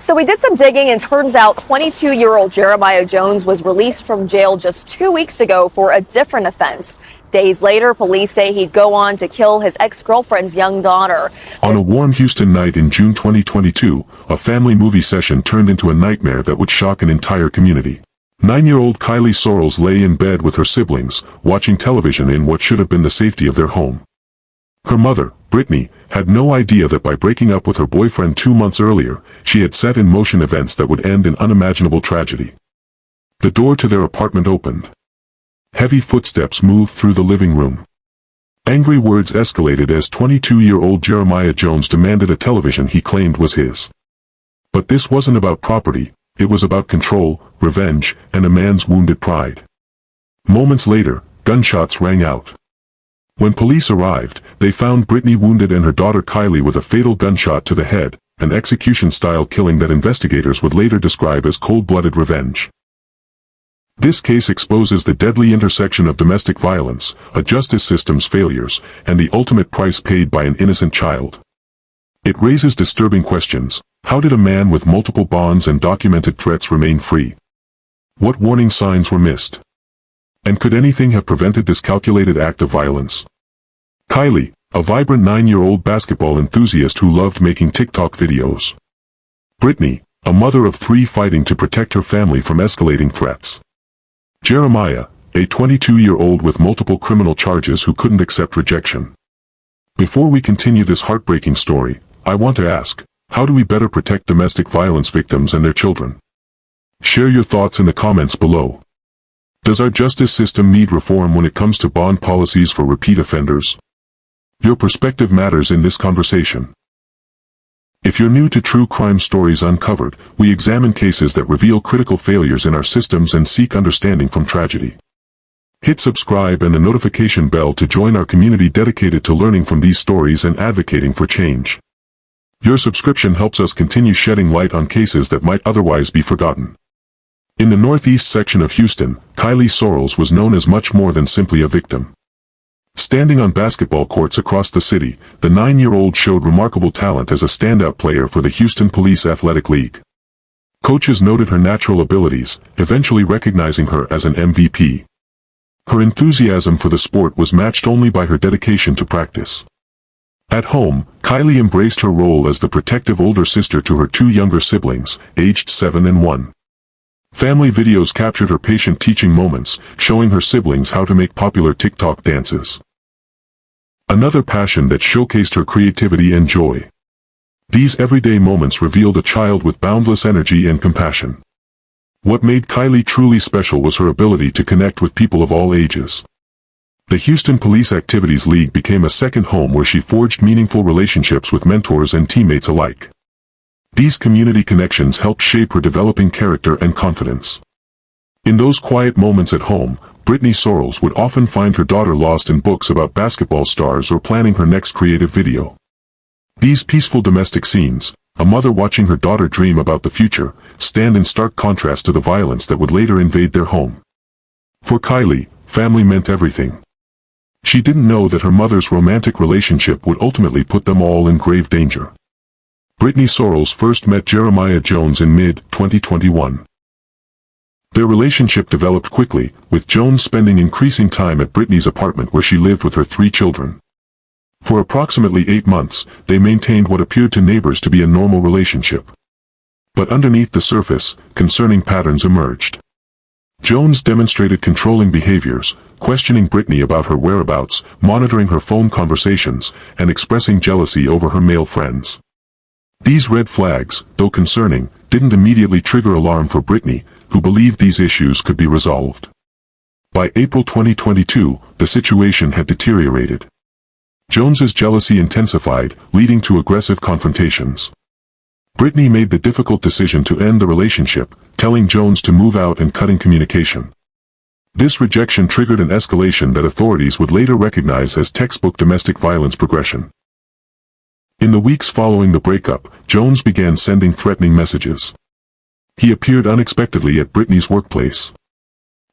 So we did some digging, and turns out 22-year-old Jeremiah Jones was released from jail just 2 weeks ago for a different offense. Days later, police say he'd go on to kill his ex-girlfriend's young daughter. On a warm Houston night in June 2022, a family movie session turned into a nightmare that would shock an entire community. 9-year-old Brittany Sorrells lay in bed with her siblings, watching television in what should have been the safety of their home. Her mother, Brittany, had no idea that by breaking up with her boyfriend 2 months earlier, she had set in motion events that would end in unimaginable tragedy. The door to their apartment opened. Heavy footsteps moved through the living room. Angry words escalated as 22-year-old Jeremiah Jones demanded a television he claimed was his. But this wasn't about property, it was about control, revenge, and a man's wounded pride. Moments later, gunshots rang out. When police arrived, they found Brittany wounded and her daughter Kylie with a fatal gunshot to the head, an execution-style killing that investigators would later describe as cold-blooded revenge. This case exposes the deadly intersection of domestic violence, a justice system's failures, and the ultimate price paid by an innocent child. It raises disturbing questions. How did a man with multiple bonds and documented threats remain free? What warning signs were missed? And could anything have prevented this calculated act of violence? Kylie, a vibrant 9-year-old basketball enthusiast who loved making TikTok videos. Brittany, a mother of 3 fighting to protect her family from escalating threats. Jeremiah, a 22-year-old with multiple criminal charges who couldn't accept rejection. Before we continue this heartbreaking story, I want to ask, how do we better protect domestic violence victims and their children? Share your thoughts in the comments below. Does our justice system need reform when it comes to bond policies for repeat offenders? Your perspective matters in this conversation. If you're new to True Crime Stories Uncovered, we examine cases that reveal critical failures in our systems and seek understanding from tragedy. Hit subscribe and the notification bell to join our community dedicated to learning from these stories and advocating for change. Your subscription helps us continue shedding light on cases that might otherwise be forgotten. In the northeast section of Houston, Brittany Sorrells was known as much more than simply a victim. Standing on basketball courts across the city, the 9-year-old showed remarkable talent as a standout player for the Houston Police Athletic League. Coaches noted her natural abilities, eventually recognizing her as an MVP. Her enthusiasm for the sport was matched only by her dedication to practice. At home, Kylie embraced her role as the protective older sister to her 2 younger siblings, aged 7 and 1. Family videos captured her patient teaching moments, showing her siblings how to make popular TikTok dances. Another passion that showcased her creativity and joy. These everyday moments revealed a child with boundless energy and compassion. What made Kylie truly special was her ability to connect with people of all ages. The Houston Police Activities League became a second home where she forged meaningful relationships with mentors and teammates alike. These community connections helped shape her developing character and confidence. In those quiet moments at home, Brittany Sorrells would often find her daughter lost in books about basketball stars or planning her next creative video. These peaceful domestic scenes, a mother watching her daughter dream about the future, stand in stark contrast to the violence that would later invade their home. For Kylie, family meant everything. She didn't know that her mother's romantic relationship would ultimately put them all in grave danger. Brittany Sorrells first met Jeremiah Jones in mid-2021. Their relationship developed quickly, with Jones spending increasing time at Brittany's apartment where she lived with her 3 children. For approximately 8 months, they maintained what appeared to neighbors to be a normal relationship. But underneath the surface, concerning patterns emerged. Jones demonstrated controlling behaviors, questioning Brittany about her whereabouts, monitoring her phone conversations, and expressing jealousy over her male friends. These red flags, though concerning, didn't immediately trigger alarm for Brittany, who believed these issues could be resolved. By April 2022, the situation had deteriorated. Jones's jealousy intensified, leading to aggressive confrontations. Brittany made the difficult decision to end the relationship, telling Jones to move out and cutting communication. This rejection triggered an escalation that authorities would later recognize as textbook domestic violence progression. In the weeks following the breakup, Jones began sending threatening messages. He appeared unexpectedly at Brittany's workplace.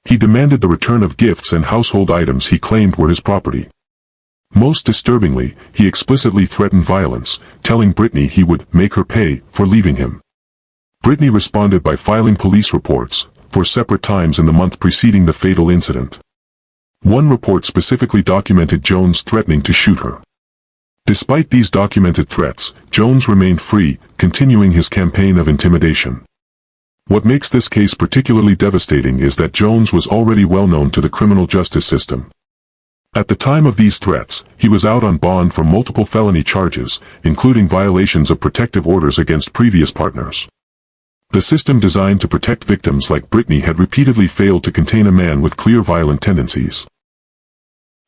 He demanded the return of gifts and household items he claimed were his property. Most disturbingly, he explicitly threatened violence, telling Brittany he would make her pay for leaving him. Brittany responded by filing police reports, for separate times in the month preceding the fatal incident. One report specifically documented Jones threatening to shoot her. Despite these documented threats, Jones remained free, continuing his campaign of intimidation. What makes this case particularly devastating is that Jones was already well known to the criminal justice system. At the time of these threats, he was out on bond for multiple felony charges, including violations of protective orders against previous partners. The system designed to protect victims like Brittany had repeatedly failed to contain a man with clear violent tendencies.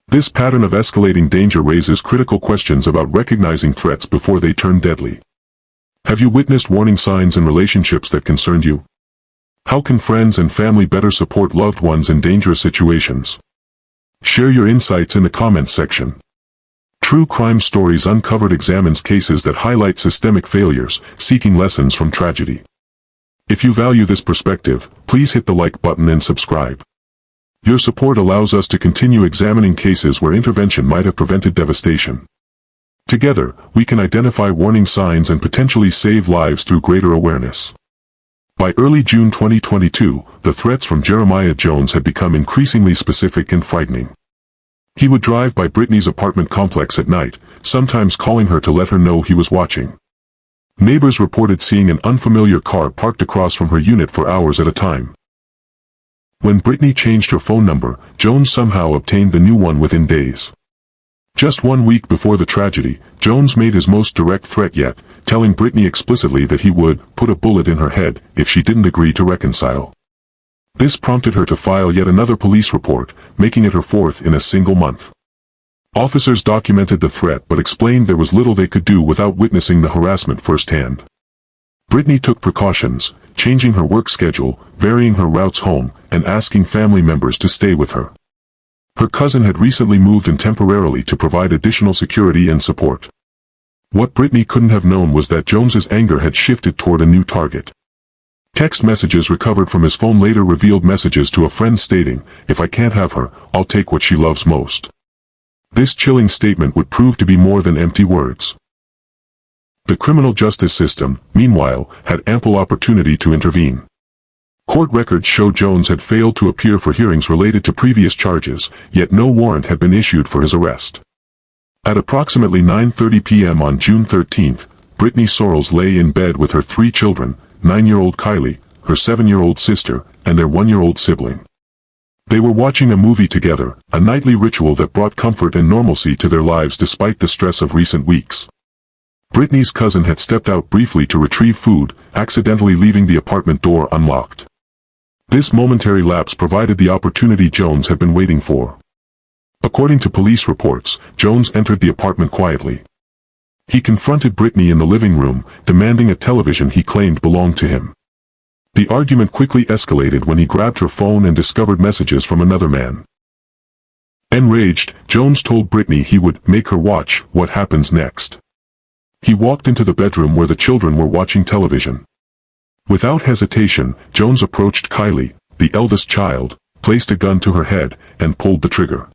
This pattern of escalating danger raises critical questions about recognizing threats before they turn deadly. Have you witnessed warning signs in relationships that concerned you? How can friends and family better support loved ones in dangerous situations? Share your insights in the comments section. True Crime Stories Uncovered examines cases that highlight systemic failures, seeking lessons from tragedy. If you value this perspective, please hit the like button and subscribe. Your support allows us to continue examining cases where intervention might have prevented devastation. Together, we can identify warning signs and potentially save lives through greater awareness. By early June 2022, the threats from Jeremiah Jones had become increasingly specific and frightening. He would drive by Brittany's apartment complex at night, sometimes calling her to let her know he was watching. Neighbors reported seeing an unfamiliar car parked across from her unit for hours at a time. When Brittany changed her phone number, Jones somehow obtained the new one within days. Just 1 week before the tragedy, Jones made his most direct threat yet, telling Brittany explicitly that he would put a bullet in her head if she didn't agree to reconcile. This prompted her to file yet another police report, making it her fourth in a single month. Officers documented the threat but explained there was little they could do without witnessing the harassment firsthand. Brittany took precautions, changing her work schedule, varying her routes home, and asking family members to stay with her. Her cousin had recently moved in temporarily to provide additional security and support. What Brittany couldn't have known was that Jones's anger had shifted toward a new target. Text messages recovered from his phone later revealed messages to a friend stating, "If I can't have her, I'll take what she loves most." This chilling statement would prove to be more than empty words. The criminal justice system, meanwhile, had ample opportunity to intervene. Court records show Jones had failed to appear for hearings related to previous charges, yet no warrant had been issued for his arrest. At approximately 9:30 p.m. on June 13, Brittany Sorrells lay in bed with her 3 children, 9-year-old Kylie, her 7-year-old sister, and their 1-year-old sibling. They were watching a movie together, a nightly ritual that brought comfort and normalcy to their lives despite the stress of recent weeks. Brittany's cousin had stepped out briefly to retrieve food, accidentally leaving the apartment door unlocked. This momentary lapse provided the opportunity Jones had been waiting for. According to police reports, Jones entered the apartment quietly. He confronted Brittany in the living room, demanding a television he claimed belonged to him. The argument quickly escalated when he grabbed her phone and discovered messages from another man. Enraged, Jones told Brittany he would make her watch what happens next. He walked into the bedroom where the children were watching television. Without hesitation, Jones approached Kylie, the eldest child, placed a gun to her head, and pulled the trigger.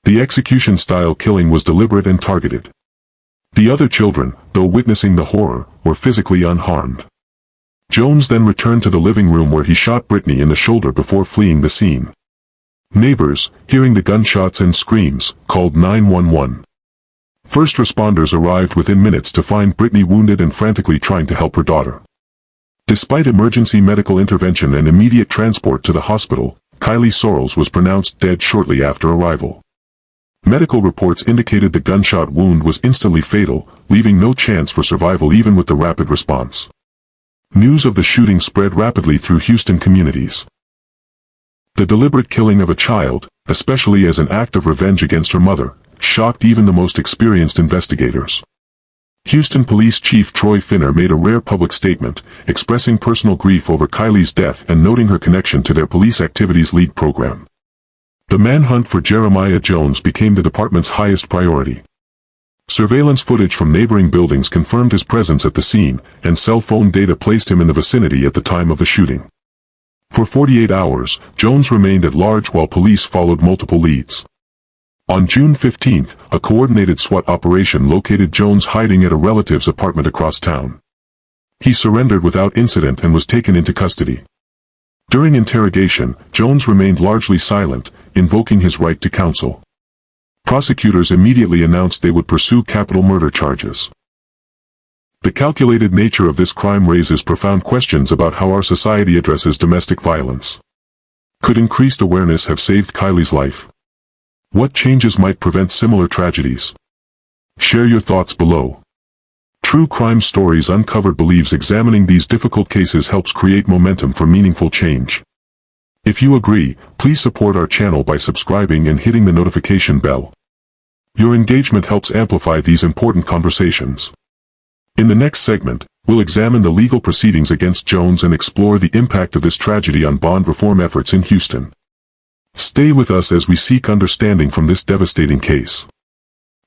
The execution-style killing was deliberate and targeted. The other children, though witnessing the horror, were physically unharmed. Jones then returned to the living room where he shot Brittany in the shoulder before fleeing the scene. Neighbors, hearing the gunshots and screams, called 911. First responders arrived within minutes to find Brittany wounded and frantically trying to help her daughter. Despite emergency medical intervention and immediate transport to the hospital, Kylie Sorrells was pronounced dead shortly after arrival. Medical reports indicated the gunshot wound was instantly fatal, leaving no chance for survival even with the rapid response. News of the shooting spread rapidly through Houston communities. The deliberate killing of a child, especially as an act of revenge against her mother, shocked even the most experienced investigators. Houston Police Chief Troy Finner made a rare public statement, expressing personal grief over Kylie's death and noting her connection to their Police Activities League program. The manhunt for Jeremiah Jones became the department's highest priority. Surveillance footage from neighboring buildings confirmed his presence at the scene, and cell phone data placed him in the vicinity at the time of the shooting. For 48 hours, Jones remained at large while police followed multiple leads. On June 15, a coordinated SWAT operation located Jones hiding at a relative's apartment across town. He surrendered without incident and was taken into custody. During interrogation, Jones remained largely silent, invoking his right to counsel. Prosecutors immediately announced they would pursue capital murder charges. The calculated nature of this crime raises profound questions about how our society addresses domestic violence. Could increased awareness have saved Kylie's life? What changes might prevent similar tragedies? Share your thoughts below. True Crime Stories Uncovered believes examining these difficult cases helps create momentum for meaningful change. If you agree, please support our channel by subscribing and hitting the notification bell. Your engagement helps amplify these important conversations. In the next segment, we'll examine the legal proceedings against Jones and explore the impact of this tragedy on bond reform efforts in Houston. Stay with us as we seek understanding from this devastating case.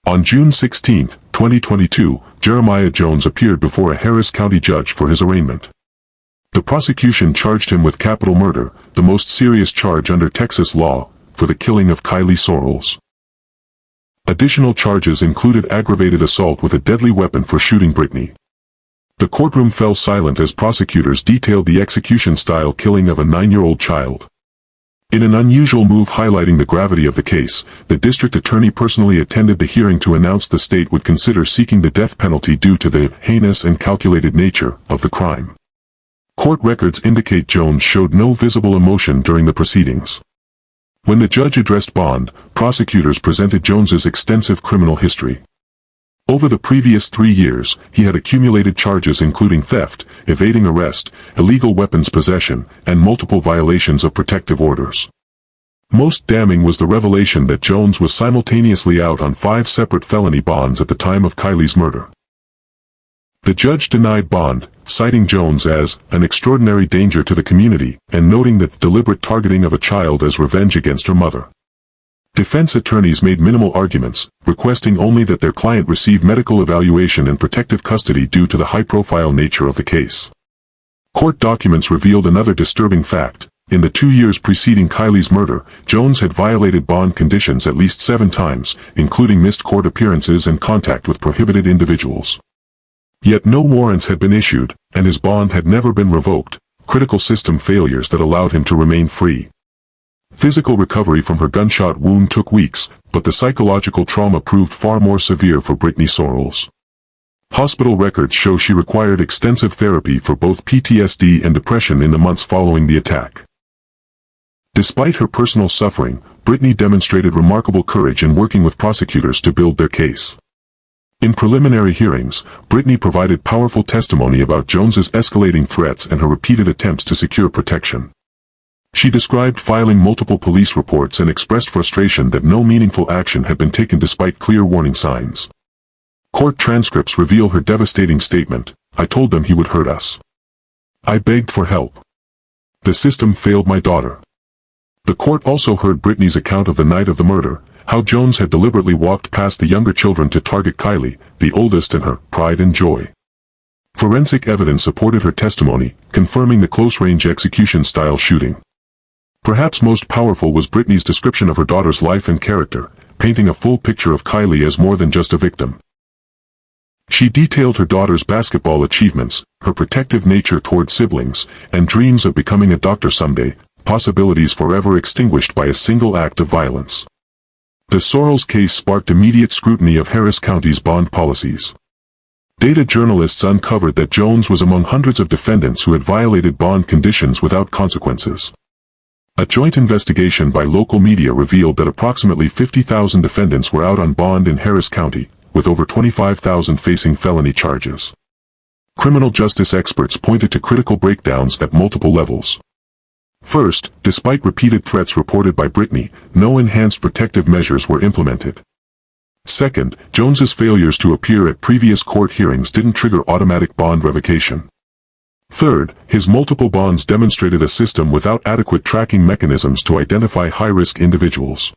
On June 16, 2022, Jeremiah Jones appeared before a Harris County judge for his arraignment. The prosecution charged him with capital murder, the most serious charge under Texas law, for the killing of Kylie Sorrells. Additional charges included aggravated assault with a deadly weapon for shooting Brittany. The courtroom fell silent as prosecutors detailed the execution-style killing of a 9-year-old child. In an unusual move highlighting the gravity of the case, the district attorney personally attended the hearing to announce the state would consider seeking the death penalty due to the heinous and calculated nature of the crime. Court records indicate Jones showed no visible emotion during the proceedings. When the judge addressed bond, prosecutors presented Jones's extensive criminal history. Over the previous 3 years, he had accumulated charges including theft, evading arrest, illegal weapons possession, and multiple violations of protective orders. Most damning was the revelation that Jones was simultaneously out on 5 separate felony bonds at the time of Kylie's murder. The judge denied bond, citing Jones as an extraordinary danger to the community, and noting that deliberate targeting of a child as revenge against her mother. Defense attorneys made minimal arguments, requesting only that their client receive medical evaluation and protective custody due to the high-profile nature of the case. Court documents revealed another disturbing fact. In the 2 years preceding Kylie's murder, Jones had violated bond conditions at least 7 times, including missed court appearances and contact with prohibited individuals. Yet no warrants had been issued, and his bond had never been revoked, critical system failures that allowed him to remain free. Physical recovery from her gunshot wound took weeks, but the psychological trauma proved far more severe for Brittany Sorrells. Hospital records show she required extensive therapy for both PTSD and depression in the months following the attack. Despite her personal suffering, Brittany demonstrated remarkable courage in working with prosecutors to build their case. In preliminary hearings, Brittany provided powerful testimony about Jones's escalating threats and her repeated attempts to secure protection. She described filing multiple police reports and expressed frustration that no meaningful action had been taken despite clear warning signs. Court transcripts reveal her devastating statement, "I told them he would hurt us. I begged for help. The system failed my daughter." The court also heard Brittany's account of the night of the murder, how Jones had deliberately walked past the younger children to target Kylie, the oldest and her pride and joy. Forensic evidence supported her testimony, confirming the close-range execution-style shooting. Perhaps most powerful was Brittany's description of her daughter's life and character, painting a full picture of Kylie as more than just a victim. She detailed her daughter's basketball achievements, her protective nature toward siblings, and dreams of becoming a doctor someday, possibilities forever extinguished by a single act of violence. The Sorrells case sparked immediate scrutiny of Harris County's bond policies. Data journalists uncovered that Jones was among hundreds of defendants who had violated bond conditions without consequences. A joint investigation by local media revealed that approximately 50,000 defendants were out on bond in Harris County, with over 25,000 facing felony charges. Criminal justice experts pointed to critical breakdowns at multiple levels. First, despite repeated threats reported by Brittany, no enhanced protective measures were implemented. Second, Jones's failures to appear at previous court hearings didn't trigger automatic bond revocation. Third, his multiple bonds demonstrated a system without adequate tracking mechanisms to identify high-risk individuals.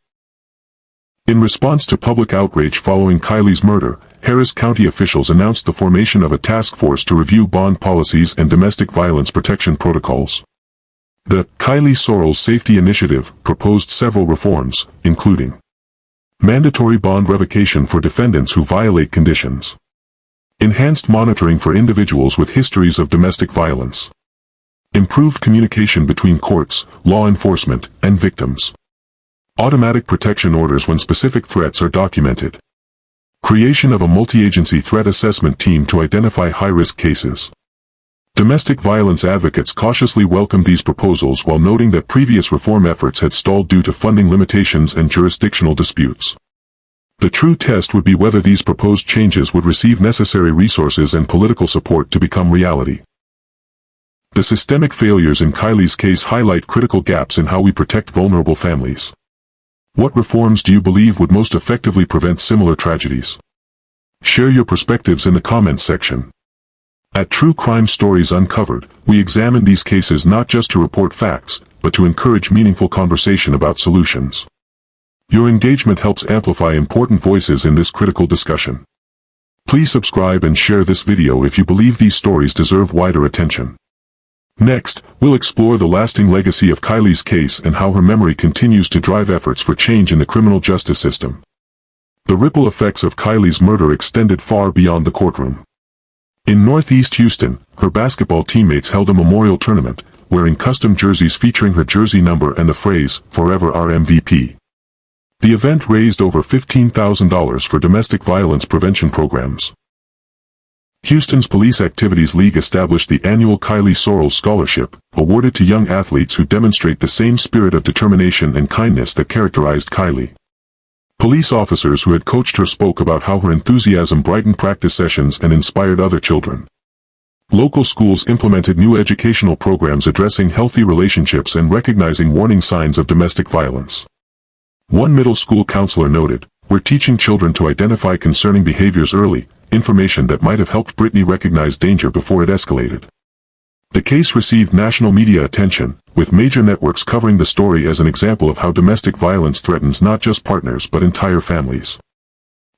In response to public outrage following Kylie's murder, Harris County officials announced the formation of a task force to review bond policies and domestic violence protection protocols. The Kylie Sorrells Safety Initiative proposed several reforms, including mandatory bond revocation for defendants who violate conditions, Enhanced monitoring for individuals with histories of domestic violence. Improved communication between courts, law enforcement, and victims. Automatic protection orders when specific threats are documented. Creation of a multi-agency threat assessment team to identify high-risk cases. Domestic violence advocates cautiously welcomed these proposals while noting that previous reform efforts had stalled due to funding limitations and jurisdictional disputes. The true test would be whether these proposed changes would receive necessary resources and political support to become reality. The systemic failures in Kylie's case highlight critical gaps in how we protect vulnerable families. What reforms do you believe would most effectively prevent similar tragedies? Share your perspectives in the comments section. At True Crime Stories Uncovered, we examine these cases not just to report facts, but to encourage meaningful conversation about solutions. Your engagement helps amplify important voices in this critical discussion. Please subscribe and share this video if you believe these stories deserve wider attention. Next, we'll explore the lasting legacy of Kylie's case and how her memory continues to drive efforts for change in the criminal justice system. The ripple effects of Kylie's murder extended far beyond the courtroom. In Northeast Houston, her basketball teammates held a memorial tournament, wearing custom jerseys featuring her jersey number and the phrase, "Forever our MVP." The event raised over $15,000 for domestic violence prevention programs. Houston's Police Activities League established the annual Brittany Sorrells Scholarship, awarded to young athletes who demonstrate the same spirit of determination and kindness that characterized Kylie. Police officers who had coached her spoke about how her enthusiasm brightened practice sessions and inspired other children. Local schools implemented new educational programs addressing healthy relationships and recognizing warning signs of domestic violence. One middle school counselor noted, "We're teaching children to identify concerning behaviors early, information that might have helped Brittany recognize danger before it escalated." The case received national media attention, with major networks covering the story as an example of how domestic violence threatens not just partners but entire families.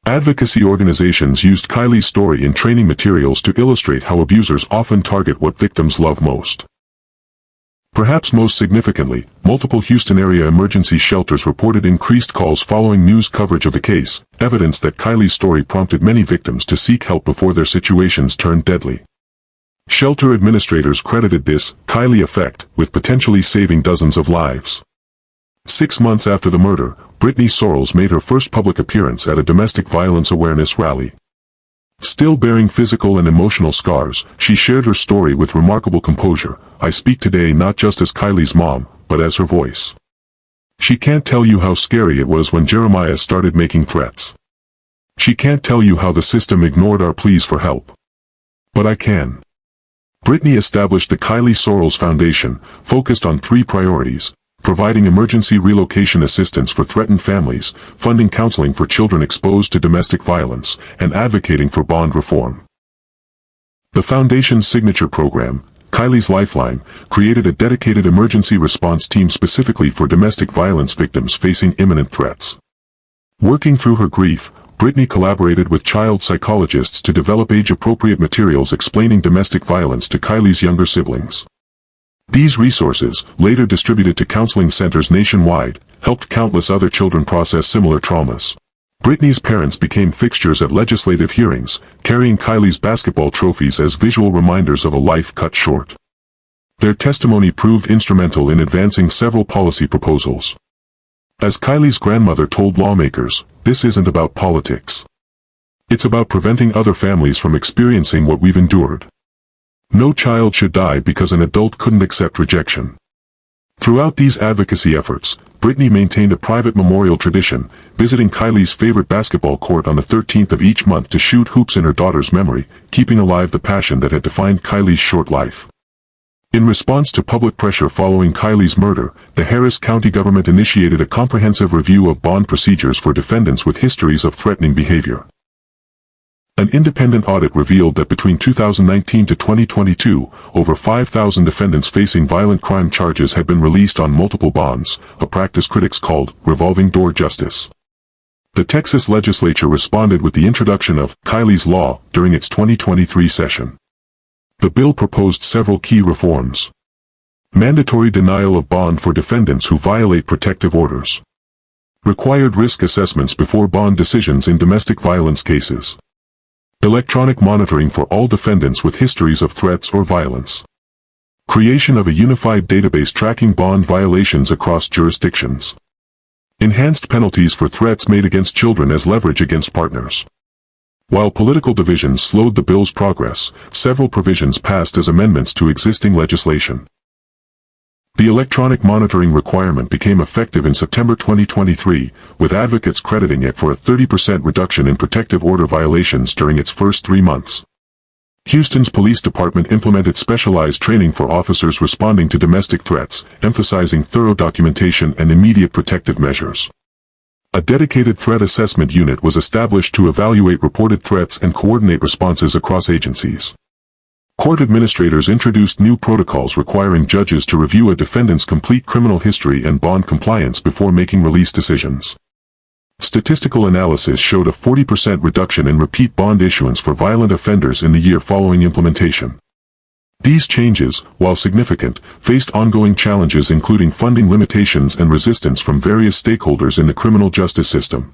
Advocacy organizations used Kylie's story in training materials to illustrate how abusers often target what victims love most. Perhaps most significantly, multiple Houston-area emergency shelters reported increased calls following news coverage of the case, evidence that Kylie's story prompted many victims to seek help before their situations turned deadly. Shelter administrators credited this Kylie effect with potentially saving dozens of lives. 6 months after the murder, Brittany Sorrells made her first public appearance at a domestic violence awareness rally. Still bearing physical and emotional scars, she shared her story with remarkable composure. "I speak today not just as Kylie's mom, but as her voice. She can't tell you how scary it was when Jeremiah started making threats. She can't tell you how the system ignored our pleas for help. But I can." Brittany established the Brittany Sorrells Foundation, focused on 3 priorities: providing emergency relocation assistance for threatened families, funding counseling for children exposed to domestic violence, and advocating for bond reform. The Foundation's signature program, Kylie's Lifeline, created a dedicated emergency response team specifically for domestic violence victims facing imminent threats. Working through her grief, Brittany collaborated with child psychologists to develop age-appropriate materials explaining domestic violence to Kylie's younger siblings. These resources, later distributed to counseling centers nationwide, helped countless other children process similar traumas. Brittany's parents became fixtures at legislative hearings, carrying Kylie's basketball trophies as visual reminders of a life cut short. Their testimony proved instrumental in advancing several policy proposals. As Kylie's grandmother told lawmakers, "This isn't about politics. It's about preventing other families from experiencing what we've endured. No child should die because an adult couldn't accept rejection." Throughout these advocacy efforts, Brittany maintained a private memorial tradition, visiting Kylie's favorite basketball court on the 13th of each month to shoot hoops in her daughter's memory, keeping alive the passion that had defined Kylie's short life. In response to public pressure following Kylie's murder, the Harris County government initiated a comprehensive review of bond procedures for defendants with histories of threatening behavior. An independent audit revealed that between 2019 to 2022, over 5,000 defendants facing violent crime charges had been released on multiple bonds, a practice critics called revolving door justice. The Texas legislature responded with the introduction of Kylie's Law during its 2023 session. The bill proposed several key reforms. Mandatory denial of bond for defendants who violate protective orders. Required risk assessments before bond decisions in domestic violence cases. Electronic monitoring for all defendants with histories of threats or violence. Creation of a unified database tracking bond violations across jurisdictions. Enhanced penalties for threats made against children as leverage against partners. While political divisions slowed the bill's progress, several provisions passed as amendments to existing legislation. The electronic monitoring requirement became effective in September 2023, with advocates crediting it for a 30% reduction in protective order violations during its first 3 months. Houston's police department implemented specialized training for officers responding to domestic threats, emphasizing thorough documentation and immediate protective measures. A dedicated threat assessment unit was established to evaluate reported threats and coordinate responses across agencies. Court administrators introduced new protocols requiring judges to review a defendant's complete criminal history and bond compliance before making release decisions. Statistical analysis showed a 40% reduction in repeat bond issuance for violent offenders in the year following implementation. These changes, while significant, faced ongoing challenges including funding limitations and resistance from various stakeholders in the criminal justice system.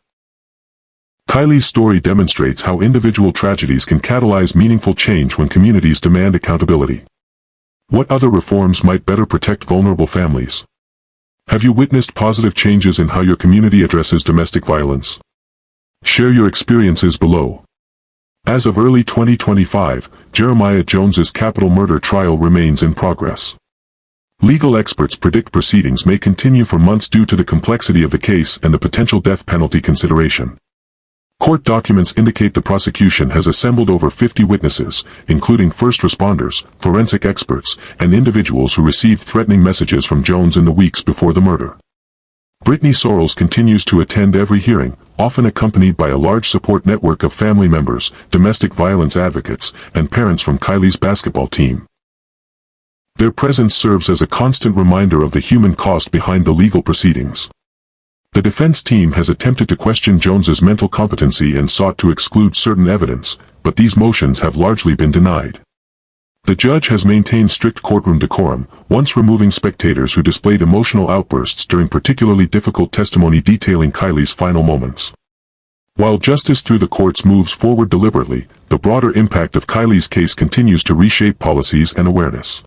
Kylie's story demonstrates how individual tragedies can catalyze meaningful change when communities demand accountability. What other reforms might better protect vulnerable families? Have you witnessed positive changes in how your community addresses domestic violence? Share your experiences below. As of early 2025, Jeremiah Jones's capital murder trial remains in progress. Legal experts predict proceedings may continue for months due to the complexity of the case and the potential death penalty consideration. Court documents indicate the prosecution has assembled over 50 witnesses, including first responders, forensic experts, and individuals who received threatening messages from Jones in the weeks before the murder. Brittany Sorrells continues to attend every hearing, often accompanied by a large support network of family members, domestic violence advocates, and parents from Kylie's basketball team. Their presence serves as a constant reminder of the human cost behind the legal proceedings. The defense team has attempted to question Jones's mental competency and sought to exclude certain evidence, but these motions have largely been denied. The judge has maintained strict courtroom decorum, once removing spectators who displayed emotional outbursts during particularly difficult testimony detailing Kylie's final moments. While justice through the courts moves forward deliberately, the broader impact of Kylie's case continues to reshape policies and awareness.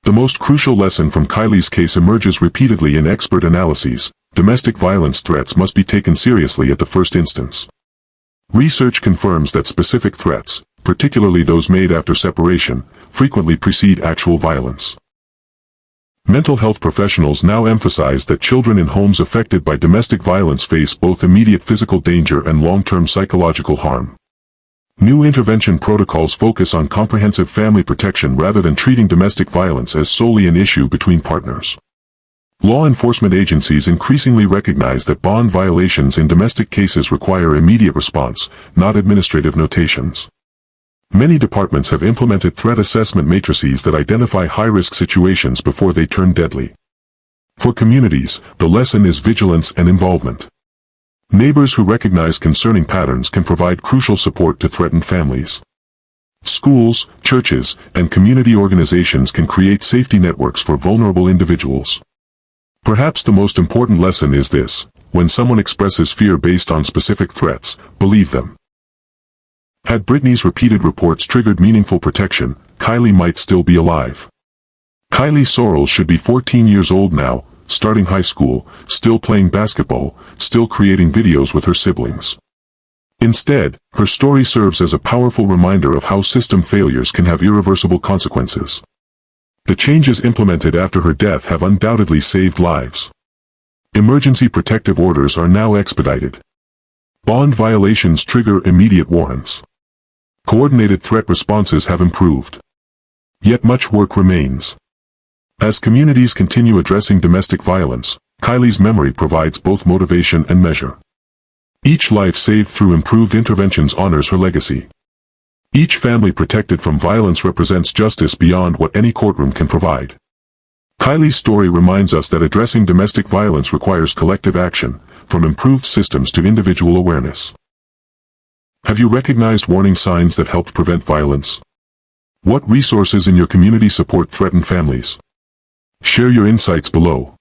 The most crucial lesson from Kylie's case emerges repeatedly in expert analyses. Domestic violence threats must be taken seriously at the first instance. Research confirms that specific threats, particularly those made after separation, frequently precede actual violence. Mental health professionals now emphasize that children in homes affected by domestic violence face both immediate physical danger and long-term psychological harm. New intervention protocols focus on comprehensive family protection rather than treating domestic violence as solely an issue between partners. Law enforcement agencies increasingly recognize that bond violations in domestic cases require immediate response, not administrative notations. Many departments have implemented threat assessment matrices that identify high-risk situations before they turn deadly. For communities, the lesson is vigilance and involvement. Neighbors who recognize concerning patterns can provide crucial support to threatened families. Schools, churches, and community organizations can create safety networks for vulnerable individuals. Perhaps the most important lesson is this: when someone expresses fear based on specific threats, believe them. Had Brittany's repeated reports triggered meaningful protection, Kylie might still be alive. Kylie Sorrells should be 14 years old now, starting high school, still playing basketball, still creating videos with her siblings. Instead, her story serves as a powerful reminder of how system failures can have irreversible consequences. The changes implemented after her death have undoubtedly saved lives. Emergency protective orders are now expedited. Bond violations trigger immediate warrants. Coordinated threat responses have improved. Yet much work remains. As communities continue addressing domestic violence, Kylie's memory provides both motivation and measure. Each life saved through improved interventions honors her legacy. Each family protected from violence represents justice beyond what any courtroom can provide. Kylie's story reminds us that addressing domestic violence requires collective action, from improved systems to individual awareness. Have you recognized warning signs that helped prevent violence? What resources in your community support threatened families? Share your insights below.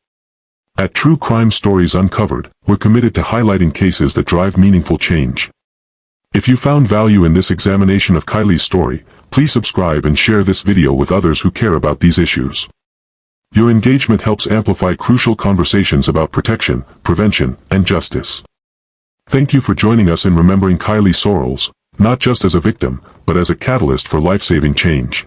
At True Crime Stories Uncovered, we're committed to highlighting cases that drive meaningful change. If you found value in this examination of Kylie's story, please subscribe and share this video with others who care about these issues. Your engagement helps amplify crucial conversations about protection, prevention, and justice. Thank you for joining us in remembering Brittany Sorrells, not just as a victim, but as a catalyst for life-saving change.